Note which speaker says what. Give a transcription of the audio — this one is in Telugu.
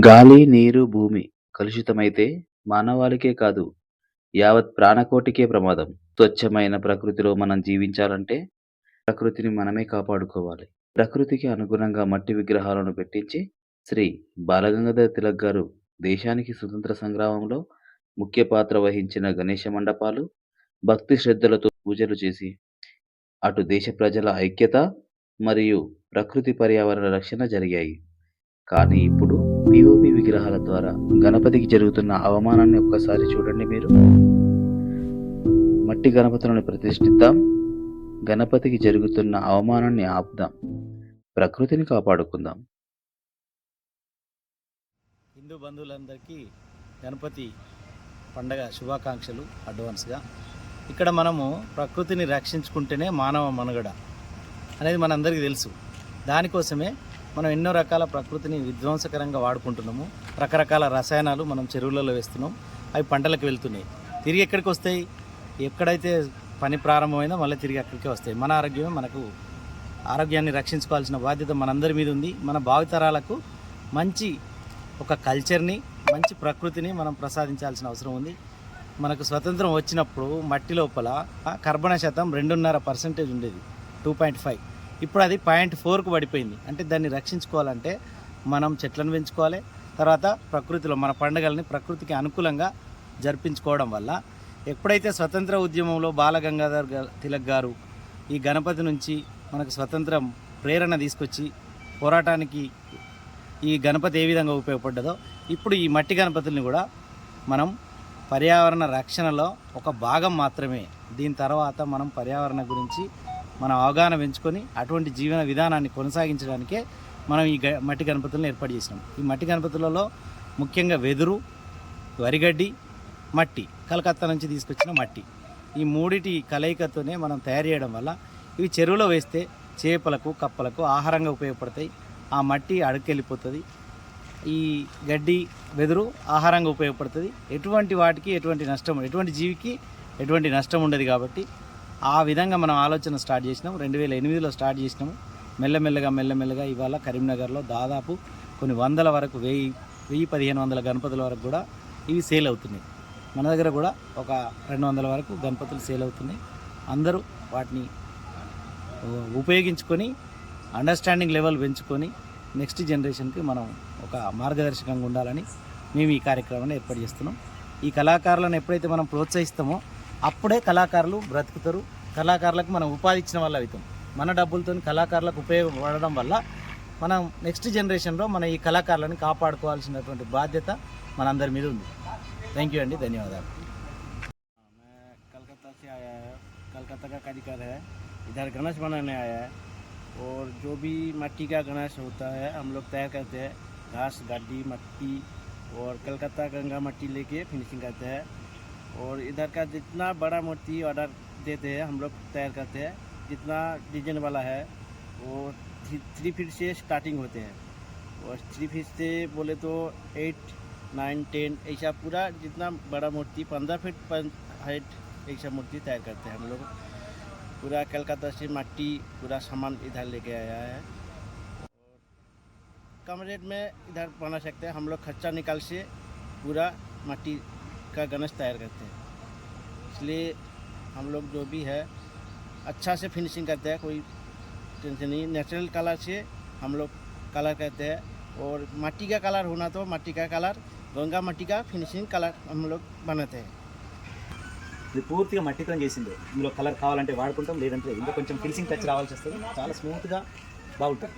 Speaker 1: గాలి, నీరు, భూమి కలుషితమైతే మానవాళికే కాదు, యావత్ ప్రాణకోటికే ప్రమాదం. స్వచ్ఛమైన ప్రకృతిలో మనం జీవించాలంటే ప్రకృతిని మనమే కాపాడుకోవాలి. ప్రకృతికి అనుగుణంగా మట్టి విగ్రహాలను పెట్టించి శ్రీ బాలగంగాధర్ తిలక్ గారు దేశానికి స్వతంత్ర సంగ్రామంలో ముఖ్య పాత్ర వహించిన గణేష మండపాలు భక్తి శ్రద్ధలతో పూజలు చేసి అటు దేశ ప్రజల ఐక్యత మరియు ప్రకృతి పర్యావరణ రక్షణ జరిగాయి. కానీ ఇప్పుడు పీఓపీ విగ్రహాల ద్వారా గణపతికి జరుగుతున్న అవమానాన్ని ఒక్కసారి చూడండి మీరు. మట్టి గణపతులను ప్రతిష్ఠిద్దాం, గణపతికి జరుగుతున్న అవమానాన్ని ఆపుదాం, ప్రకృతిని కాపాడుకుందాం.
Speaker 2: హిందూ బంధువులందరికీ గణపతి పండగ శుభాకాంక్షలు అడ్వాన్స్గా. ఇక్కడ మనము ప్రకృతిని రక్షించుకుంటేనే మానవ మనుగడ అనేది మనందరికీ తెలుసు. దానికోసమే మనం ఎన్నో రకాల ప్రకృతిని విధ్వంసకరంగా వాడుకుంటున్నాము. రకరకాల రసాయనాలు మనం చెరువులలో వేస్తున్నాం, అవి పంటలకు వెళ్తున్నాయి. తిరిగి ఎక్కడికి వస్తాయి? ఎక్కడైతే పని ప్రారంభమైందో మళ్ళీ తిరిగి అక్కడికే వస్తాయి. మన ఆరోగ్యమే మనకు. ఆరోగ్యాన్ని రక్షించుకోవాల్సిన బాధ్యత మనందరి మీద ఉంది. మన భావితరాలకు మంచి ఒక కల్చర్ని, మంచి ప్రకృతిని మనం ప్రసాదించాల్సిన అవసరం ఉంది. మనకు స్వతంత్రం వచ్చినప్పుడు మట్టి లోపల కర్బన శాతం 2.5% ఉండేది, 2.5. ఇప్పుడు అది 0.4కు పడిపోయింది. అంటే దాన్ని రక్షించుకోవాలంటే మనం చెట్లను పెంచుకోవాలి. తర్వాత ప్రకృతిలో మన పండుగల్ని ప్రకృతికి అనుకూలంగా జరిపించుకోవడం వల్ల ఎప్పుడైతే స్వతంత్ర ఉద్యమంలో బాలగంగాధర్ తిలక్ గారు ఈ గణపతి నుంచి మనకు స్వతంత్రం ప్రేరణ తీసుకొచ్చి పోరాటానికి ఈ గణపతి ఏ విధంగా ఉపయోగపడ్డదో ఇప్పుడు ఈ మట్టి గణపతుల్ని కూడా మనం పర్యావరణ రక్షణలో ఒక భాగం మాత్రమే. దీని తర్వాత మనం పర్యావరణ గురించి మనం అవగాహన పెంచుకొని అటువంటి జీవన విధానాన్ని కొనసాగించడానికే మనం ఈ మట్టి గణపతులను ఏర్పాటు చేసినాం. ఈ మట్టి గణపతులలో ముఖ్యంగా వెదురు, వరిగడ్డి, మట్టి, కలకత్తా నుంచి తీసుకొచ్చిన మట్టి, ఈ మూడిటి కలయికతోనే మనం తయారు చేయడం వల్ల ఇవి చెరువులో వేస్తే చేపలకు, కప్పలకు ఆహారంగా ఉపయోగపడతాయి. ఆ మట్టి అడుక్కెళ్ళిపోతుంది. ఈ గడ్డి, వెదురు ఆహారంగా ఉపయోగపడుతుంది. ఎటువంటి వాటికి ఎటువంటి జీవికి ఎటువంటి నష్టం ఉండదు. కాబట్టి ఆ విధంగా మనం ఆలోచన స్టార్ట్ చేసినాం. 2008లో స్టార్ట్ చేసినాము. మెల్లమెల్లగా ఇవాళ కరీంనగర్లో దాదాపు కొన్ని వందల వరకు 1000-1500 గణపతుల వరకు కూడా ఇవి సేల్ అవుతున్నాయి. మన దగ్గర కూడా ఒక 200 వరకు గణపతులు సేల్ అవుతున్నాయి. అందరూ వాటిని ఉపయోగించుకొని అండర్స్టాండింగ్ లెవెల్ పెంచుకొని నెక్స్ట్ జనరేషన్కి మనం ఒక మార్గదర్శకంగా ఉండాలని మేము ఈ కార్యక్రమాన్ని ఏర్పాటు చేస్తున్నాం. ఈ కళాకారులను ఎప్పుడైతే మనం ప్రోత్సహిస్తామో అప్పుడే కళాకారులు బ్రతుకుతారు. కళాకారులకు మనం ఉపాధి ఇచ్చిన వల్ల అవుతాం. మన డబ్బులతో కళాకారులకు ఉపయోగపడడం వల్ల మనం నెక్స్ట్ జనరేషన్లో మన ఈ కళాకారులను కాపాడుకోవాల్సినటువంటి బాధ్యత మనందరి మీద ఉంది. థ్యాంక్ యూ అండి, ధన్యవాదాలు.
Speaker 3: कलकत्ता से आया है, कलकत्ता का कारीगर है, इधर गणेश बनाने आया है। और जो भी मट्टी का गणेश होता है हम लोग तैयार करते हैं, घास, गड्डी, मट्टी और कलकत्ता गंगा मट्टी लेके फिनिशिंग करते हैं। और इधर का जितना बड़ा मूर्ति ऑर्डर देते हैं हम लोग तैयार करते हैं। जितना डिजाइन वाला है वो 3 फीट से स्टार्टिंग होते हैं, और 3 फीट से बोले तो 8, 9, 10 ऐसा पूरा जितना बड़ा मूर्ति 15 फीट हाइट ऐसा मूर्ति तैयार करते हैं हम लोग। पूरा कलकत्ता से मट्टी पूरा सामान इधर लेके आया है, और कम रेट में इधर बना सकते हैं हम लोग। खर्चा निकाल से पूरा मट्टी का गणेश तैयार करते हैं। इसलिए हम लोग जो भी है अच्छा से फिनिशिंग करते हैं, कोई टेंशन नहीं। नेचुरल कलर से हम लोग कलर करते हैं, और मट्टी का कलर होना तो मट्टी का कलर, गंगा मट्टी का फिनिशिंग कलर हम लोग बनाते हैं।
Speaker 2: ఇది పూర్తిగా మట్టితో చేసిందే. ఇందులో కలర్ కావాలంటే వాడుకుంటాం, లేదంటే ఇందులో కొంచెం ఫినిషింగ్ టచ్ రావాల్సి వస్తుంది. చాలా స్మూత్గా బాగుంటుంది.